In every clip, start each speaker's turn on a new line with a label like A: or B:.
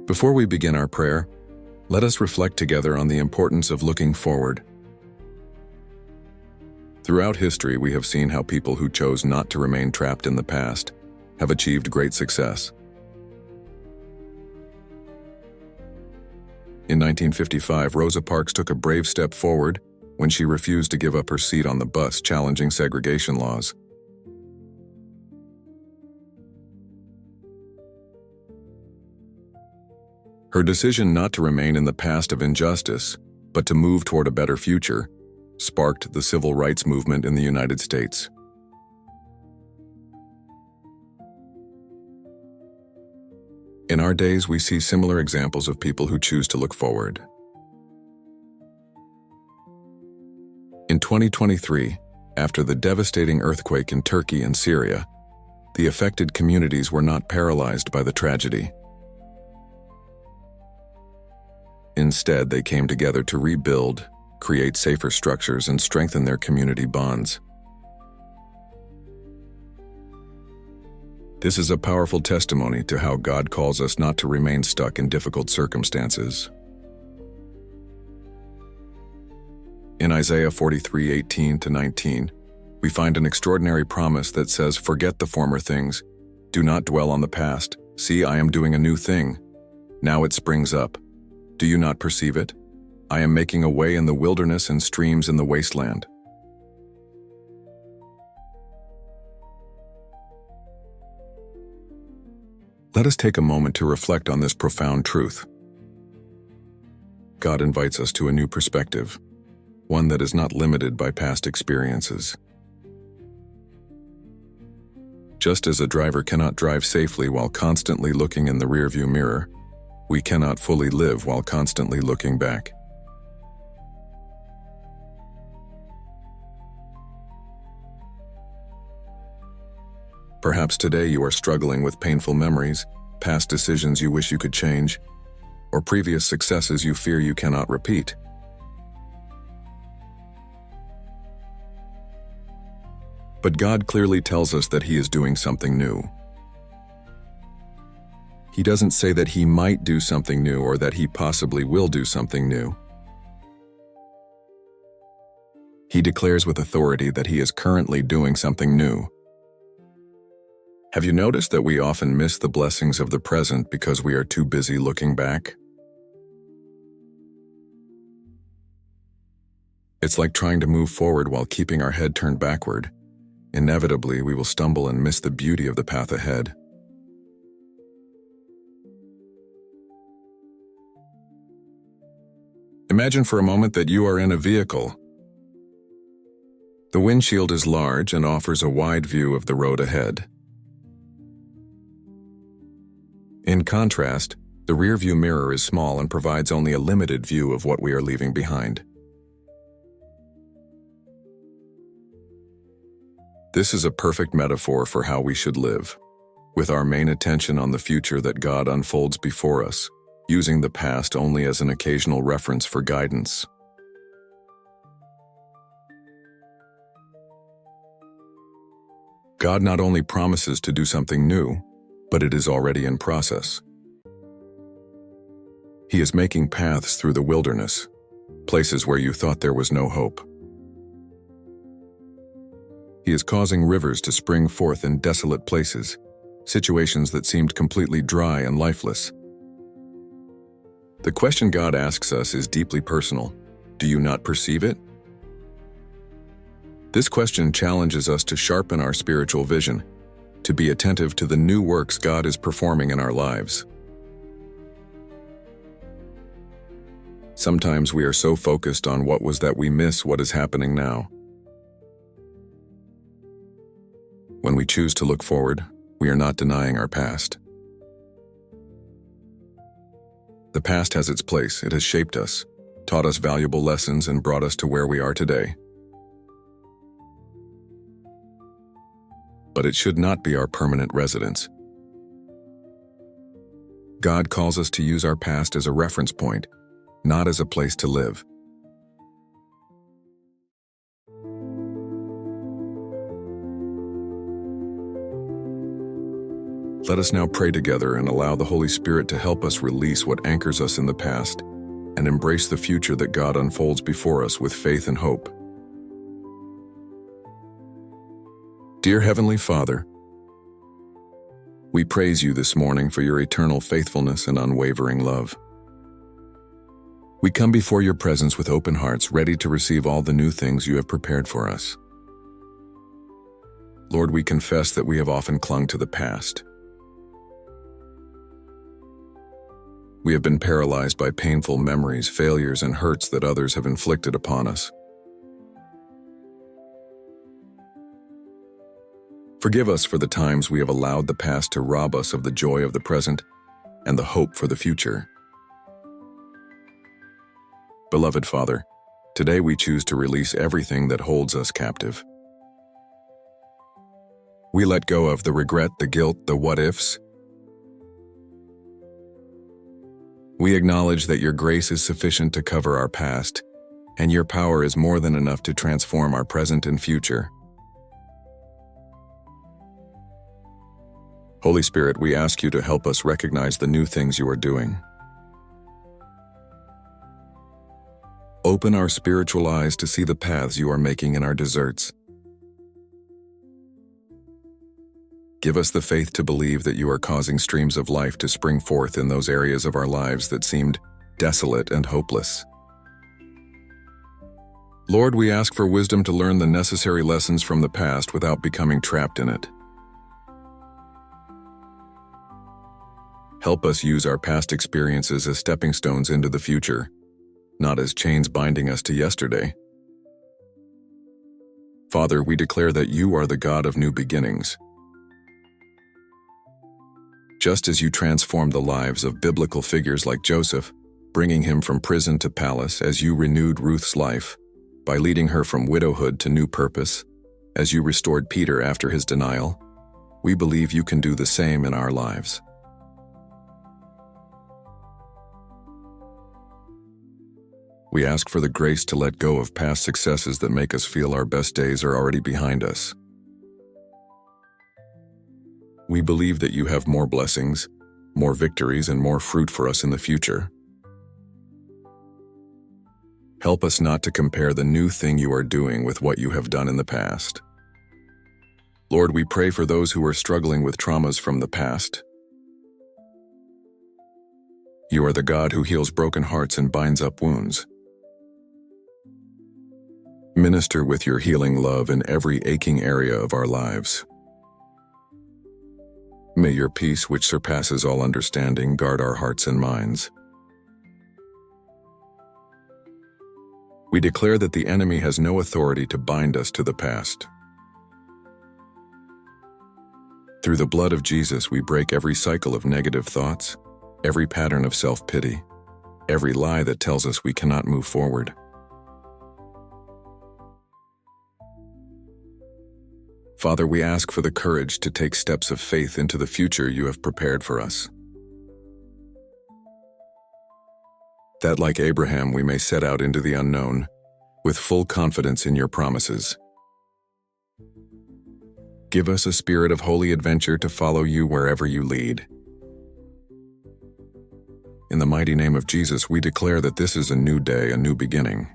A: Before we begin our prayer, let us reflect together on the importance of looking forward. Throughout history, we have seen how people who chose not to remain trapped in the past have achieved great success. In 1955, Rosa Parks took a brave step forward when she refused to give up her seat on the bus challenging segregation laws. Her decision not to remain in the past of injustice, but to move toward a better future, sparked the civil rights movement in the United States. In our days, we see similar examples of people who choose to look forward. In 2023, after the devastating earthquake in Turkey and Syria, the affected communities were not paralyzed by the tragedy. Instead, they came together to rebuild, create safer structures, and strengthen their community bonds. This is a powerful testimony to how God calls us not to remain stuck in difficult circumstances. In Isaiah 43:18-19, we find an extraordinary promise that says, "Forget the former things. Do not dwell on the past. See, I am doing a new thing. Now it springs up. Do you not perceive it? I am making a way in the wilderness and streams in the wasteland." Let us take a moment to reflect on this profound truth. God invites us to a new perspective, one that is not limited by past experiences. Just as a driver cannot drive safely while constantly looking in the rearview mirror, we cannot fully live while constantly looking back. Perhaps today you are struggling with painful memories, past decisions you wish you could change, or previous successes you fear you cannot repeat. But God clearly tells us that He is doing something new. He doesn't say that He might do something new or that He possibly will do something new. He declares with authority that He is currently doing something new. Have you noticed that we often miss the blessings of the present because we are too busy looking back? It's like trying to move forward while keeping our head turned backward. Inevitably, we will stumble and miss the beauty of the path ahead. Imagine for a moment that you are in a vehicle. The windshield is large and offers a wide view of the road ahead. In contrast, the rearview mirror is small and provides only a limited view of what we are leaving behind. This is a perfect metaphor for how we should live, with our main attention on the future that God unfolds before us, using the past only as an occasional reference for guidance. God not only promises to do something new, but it is already in process. He is making paths through the wilderness, places where you thought there was no hope. He is causing rivers to spring forth in desolate places, situations that seemed completely dry and lifeless. The question God asks us is deeply personal. Do you not perceive it? This question challenges us to sharpen our spiritual vision, to be attentive to the new works God is performing in our lives. Sometimes we are so focused on what was that we miss what is happening now. When we choose to look forward, we are not denying our past. The past has its place. It has shaped us, taught us valuable lessons, and brought us to where we are today. But it should not be our permanent residence. God calls us to use our past as a reference point, not as a place to live. Let us now pray together and allow the Holy Spirit to help us release what anchors us in the past and embrace the future that God unfolds before us with faith and hope. Dear Heavenly Father, we praise you this morning for your eternal faithfulness and unwavering love. We come before your presence with open hearts, ready to receive all the new things you have prepared for us. Lord, we confess that we have often clung to the past. We have been paralyzed by painful memories, failures, and hurts that others have inflicted upon us. Forgive us for the times we have allowed the past to rob us of the joy of the present and the hope for the future. Beloved Father, today we choose to release everything that holds us captive. We let go of the regret, the guilt, the what-ifs. We acknowledge that your grace is sufficient to cover our past, and your power is more than enough to transform our present and future. Holy Spirit, we ask you to help us recognize the new things you are doing. Open our spiritual eyes to see the paths you are making in our deserts. Give us the faith to believe that you are causing streams of life to spring forth in those areas of our lives that seemed desolate and hopeless. Lord, we ask for wisdom to learn the necessary lessons from the past without becoming trapped in it. Help us use our past experiences as stepping stones into the future, not as chains binding us to yesterday. Father, we declare that you are the God of new beginnings. Just as you transformed the lives of biblical figures like Joseph, bringing him from prison to palace, as you renewed Ruth's life by leading her from widowhood to new purpose, as you restored Peter after his denial, we believe you can do the same in our lives. We ask for the grace to let go of past successes that make us feel our best days are already behind us. We believe that you have more blessings, more victories, and more fruit for us in the future. Help us not to compare the new thing you are doing with what you have done in the past. Lord, we pray for those who are struggling with traumas from the past. You are the God who heals broken hearts and binds up wounds. Minister with your healing love in every aching area of our lives. May your peace, which surpasses all understanding, guard our hearts and minds. We declare that the enemy has no authority to bind us to the past. Through the blood of Jesus, we break every cycle of negative thoughts, every pattern of self-pity, every lie that tells us we cannot move forward. Father, we ask for the courage to take steps of faith into the future you have prepared for us. That, like Abraham, we may set out into the unknown, with full confidence in your promises. Give us a spirit of holy adventure to follow you wherever you lead. In the mighty name of Jesus, we declare that this is a new day, a new beginning.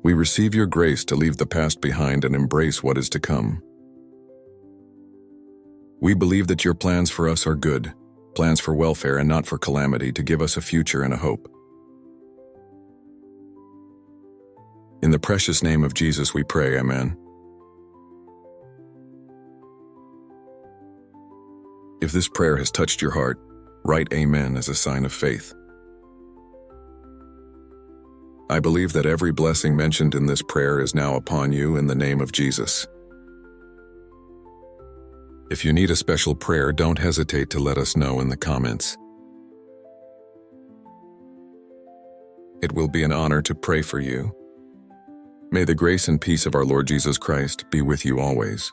A: We receive your grace to leave the past behind and embrace what is to come. We believe that your plans for us are good, plans for welfare and not for calamity, to give us a future and a hope. In the precious name of Jesus we pray, Amen. If this prayer has touched your heart, write Amen as a sign of faith. I believe that every blessing mentioned in this prayer is now upon you in the name of Jesus. If you need a special prayer, don't hesitate to let us know in the comments. It will be an honor to pray for you. May the grace and peace of our Lord Jesus Christ be with you always.